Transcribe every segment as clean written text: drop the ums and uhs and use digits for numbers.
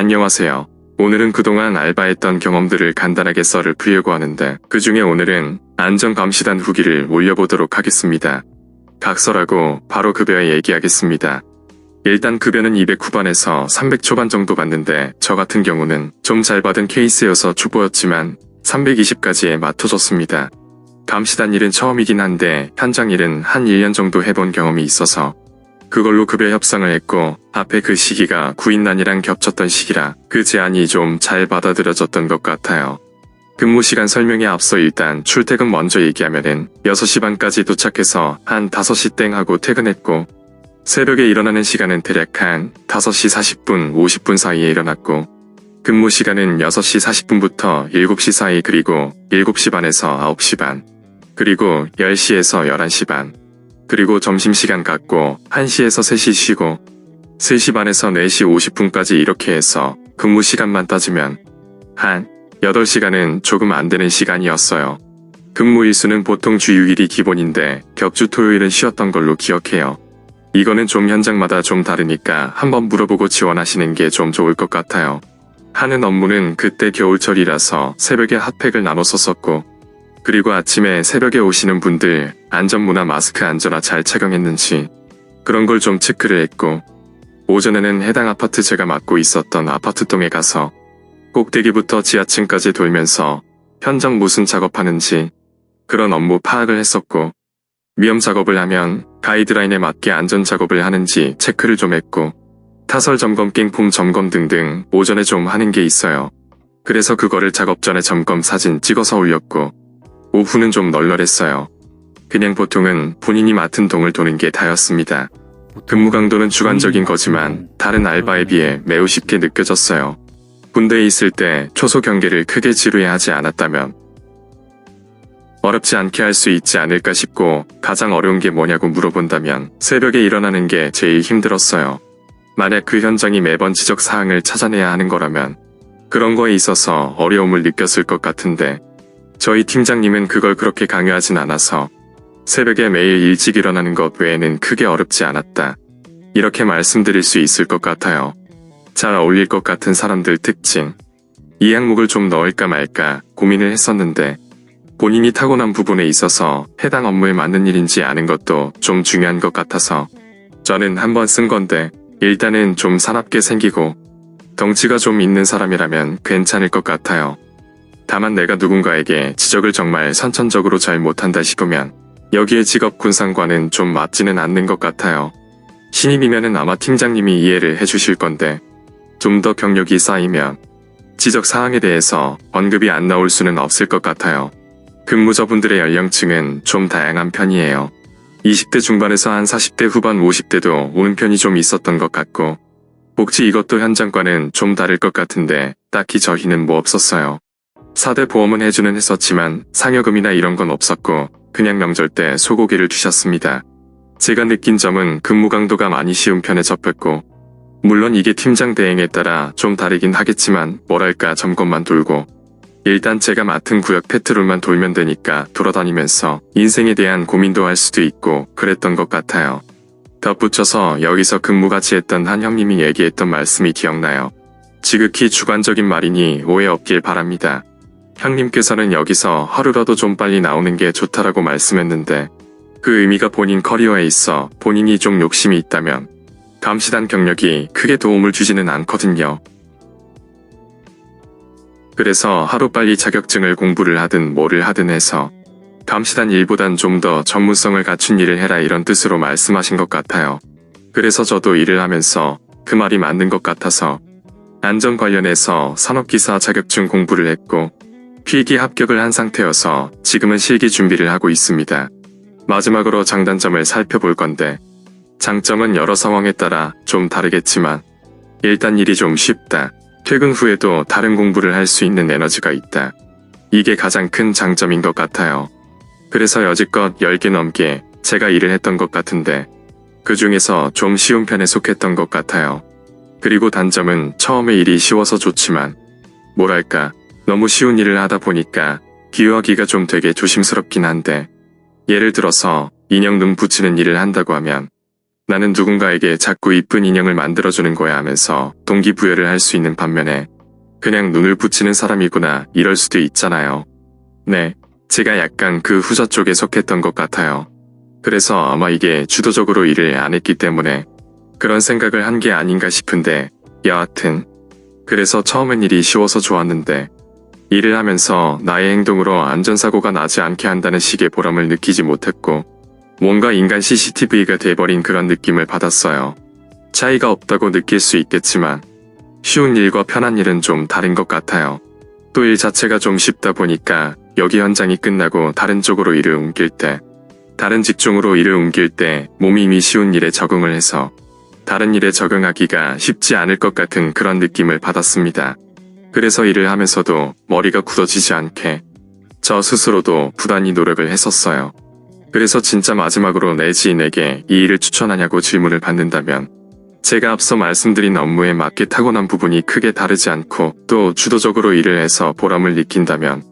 안녕하세요. 오늘은 그동안 알바했던 경험들을 간단하게 썰을 풀려고 하는데 그 중에 오늘은 안전감시단 후기를 올려보도록 하겠습니다. 각설하고 바로 급여에 얘기하겠습니다. 일단 급여는 200 후반에서 300 초반 정도 받는데 저 같은 경우는 좀 잘 받은 케이스여서 초보였지만 320까지에 맞춰줬습니다. 감시단 일은 처음이긴 한데 현장 일은 한 1년 정도 해본 경험이 있어서 그걸로 급여 협상을 했고 앞에 그 시기가 구인난이랑 겹쳤던 시기라 그 제안이 좀 잘 받아들여졌던 것 같아요. 근무 시간 설명에 앞서 일단 출퇴근 먼저 얘기하면은 6시 반까지 도착해서 한 5시 땡 하고 퇴근했고 새벽에 일어나는 시간은 대략 한 5시 40분, 50분 사이에 일어났고 근무 시간은 6시 40분부터 7시 사이 그리고 7시 반에서 9시 반 그리고 10시에서 11시 반 그리고 점심시간 갖고 1시에서 3시 쉬고 3시 반에서 4시 50분까지 이렇게 해서 근무 시간만 따지면 한 8시간은 조금 안 되는 시간이었어요. 근무 일수는 보통 주 6일이 기본인데 격주 토요일은 쉬었던 걸로 기억해요. 이거는 좀 현장마다 좀 다르니까 한번 물어보고 지원하시는 게 좀 좋을 것 같아요. 하는 업무는 그때 겨울철이라서 새벽에 핫팩을 나눠 썼었고 그리고 아침에 새벽에 오시는 분들 안전문화 마스크 안전화 잘 착용했는지 그런 걸 좀 체크를 했고 오전에는 해당 아파트 제가 맡고 있었던 아파트동에 가서 꼭대기부터 지하층까지 돌면서 현장 무슨 작업하는지 그런 업무 파악을 했었고 위험 작업을 하면 가이드라인에 맞게 안전 작업을 하는지 체크를 좀 했고 타설 점검, 깽폼 점검 등등 오전에 좀 하는 게 있어요. 그래서 그거를 작업 전에 점검 사진 찍어서 올렸고 오후는 좀 널널했어요. 그냥 보통은 본인이 맡은 동을 도는 게 다였습니다. 근무 강도는 주관적인 거지만 다른 알바에 비해 매우 쉽게 느껴졌어요. 군대에 있을 때 초소 경계를 크게 지루해 하지 않았다면 어렵지 않게 할 수 있지 않을까 싶고 가장 어려운 게 뭐냐고 물어본다면 새벽에 일어나는 게 제일 힘들었어요. 만약 그 현장이 매번 지적사항을 찾아내야 하는 거라면 그런 거에 있어서 어려움을 느꼈을 것 같은데 저희 팀장님은 그걸 그렇게 강요하진 않아서 새벽에 매일 일찍 일어나는 것 외에는 크게 어렵지 않았다. 이렇게 말씀드릴 수 있을 것 같아요. 잘 어울릴 것 같은 사람들 특징. 이 항목을 좀 넣을까 말까 고민을 했었는데 본인이 타고난 부분에 있어서 해당 업무에 맞는 일인지 아는 것도 좀 중요한 것 같아서 저는 한번 쓴 건데 일단은 좀 사납게 생기고 덩치가 좀 있는 사람이라면 괜찮을 것 같아요. 다만 내가 누군가에게 지적을 정말 선천적으로 잘 못한다 싶으면 여기에 직업 군상과는 좀 맞지는 않는 것 같아요. 신입이면은 아마 팀장님이 이해를 해주실 건데 좀 더 경력이 쌓이면 지적 사항에 대해서 언급이 안 나올 수는 없을 것 같아요. 근무자분들의 연령층은 좀 다양한 편이에요. 20대 중반에서 한 40대 후반 50대도 오는 편이 좀 있었던 것 같고 복지 이것도 현장과는 좀 다를 것 같은데 딱히 저희는 뭐 없었어요. 4대 보험은 해주는 했었지만 상여금이나 이런 건 없었고 그냥 명절 때 소고기를 주셨습니다. 제가 느낀 점은 근무 강도가 많이 쉬운 편에 접했고 물론 이게 팀장 대행에 따라 좀 다르긴 하겠지만 뭐랄까 점검만 돌고 일단 제가 맡은 구역 패트롤만 돌면 되니까 돌아다니면서 인생에 대한 고민도 할 수도 있고 그랬던 것 같아요. 덧붙여서 여기서 근무 같이 했던 한 형님이 얘기했던 말씀이 기억나요. 지극히 주관적인 말이니 오해 없길 바랍니다. 형님께서는 여기서 하루라도 좀 빨리 나오는 게 좋다라고 말씀했는데 그 의미가 본인 커리어에 있어 본인이 좀 욕심이 있다면 감시단 경력이 크게 도움을 주지는 않거든요. 그래서 하루빨리 자격증을 공부를 하든 뭐를 하든 해서 감시단 일보단 좀 더 전문성을 갖춘 일을 해라 이런 뜻으로 말씀하신 것 같아요. 그래서 저도 일을 하면서 그 말이 맞는 것 같아서 안전 관련해서 산업기사 자격증 공부를 했고 필기 합격을 한 상태여서 지금은 실기 준비를 하고 있습니다. 마지막으로 장단점을 살펴볼 건데 장점은 여러 상황에 따라 좀 다르겠지만 일단 일이 좀 쉽다. 퇴근 후에도 다른 공부를 할 수 있는 에너지가 있다. 이게 가장 큰 장점인 것 같아요. 그래서 여지껏 10개 넘게 제가 일을 했던 것 같은데 그 중에서 좀 쉬운 편에 속했던 것 같아요. 그리고 단점은 처음에 일이 쉬워서 좋지만 뭐랄까 너무 쉬운 일을 하다 보니까 비유하기가 좀 되게 조심스럽긴 한데 예를 들어서 인형 눈 붙이는 일을 한다고 하면 나는 누군가에게 자꾸 이쁜 인형을 만들어주는 거야 하면서 동기부여를 할 수 있는 반면에 그냥 눈을 붙이는 사람이구나 이럴 수도 있잖아요. 네, 제가 약간 그 후자 쪽에 속했던 것 같아요. 그래서 아마 이게 주도적으로 일을 안 했기 때문에 그런 생각을 한 게 아닌가 싶은데 여하튼 그래서 처음엔 일이 쉬워서 좋았는데 일을 하면서 나의 행동으로 안전사고가 나지 않게 한다는 식의 보람을 느끼지 못했고 뭔가 인간 CCTV가 돼버린 그런 느낌을 받았어요. 차이가 없다고 느낄 수 있겠지만 쉬운 일과 편한 일은 좀 다른 것 같아요. 또 일 자체가 좀 쉽다 보니까 여기 현장이 끝나고 다른 쪽으로 일을 옮길 때 다른 직종으로 일을 옮길 때 몸이 이미 쉬운 일에 적응을 해서 다른 일에 적응하기가 쉽지 않을 것 같은 그런 느낌을 받았습니다. 그래서 일을 하면서도 머리가 굳어지지 않게 저 스스로도 부단히 노력을 했었어요. 그래서 진짜 마지막으로 내 지인에게 이 일을 추천하냐고 질문을 받는다면 제가 앞서 말씀드린 업무에 맞게 타고난 부분이 크게 다르지 않고 또 주도적으로 일을 해서 보람을 느낀다면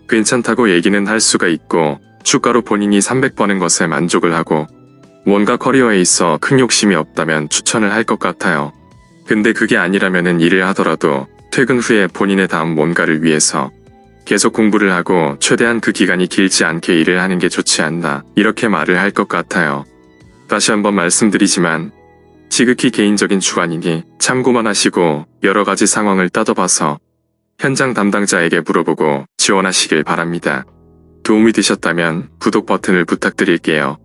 괜찮다고 얘기는 할 수가 있고 추가로 본인이 300버는 것에 만족을 하고 뭔가 커리어에 있어 큰 욕심이 없다면 추천을 할 것 같아요. 근데 그게 아니라면은 일을 하더라도 퇴근 후에 본인의 다음 뭔가를 위해서 계속 공부를 하고 최대한 그 기간이 길지 않게 일을 하는 게 좋지 않나 이렇게 말을 할 것 같아요. 다시 한번 말씀드리지만 지극히 개인적인 주관이니 참고만 하시고 여러 가지 상황을 따져봐서 현장 담당자에게 물어보고 지원하시길 바랍니다. 도움이 되셨다면 구독 버튼을 부탁드릴게요.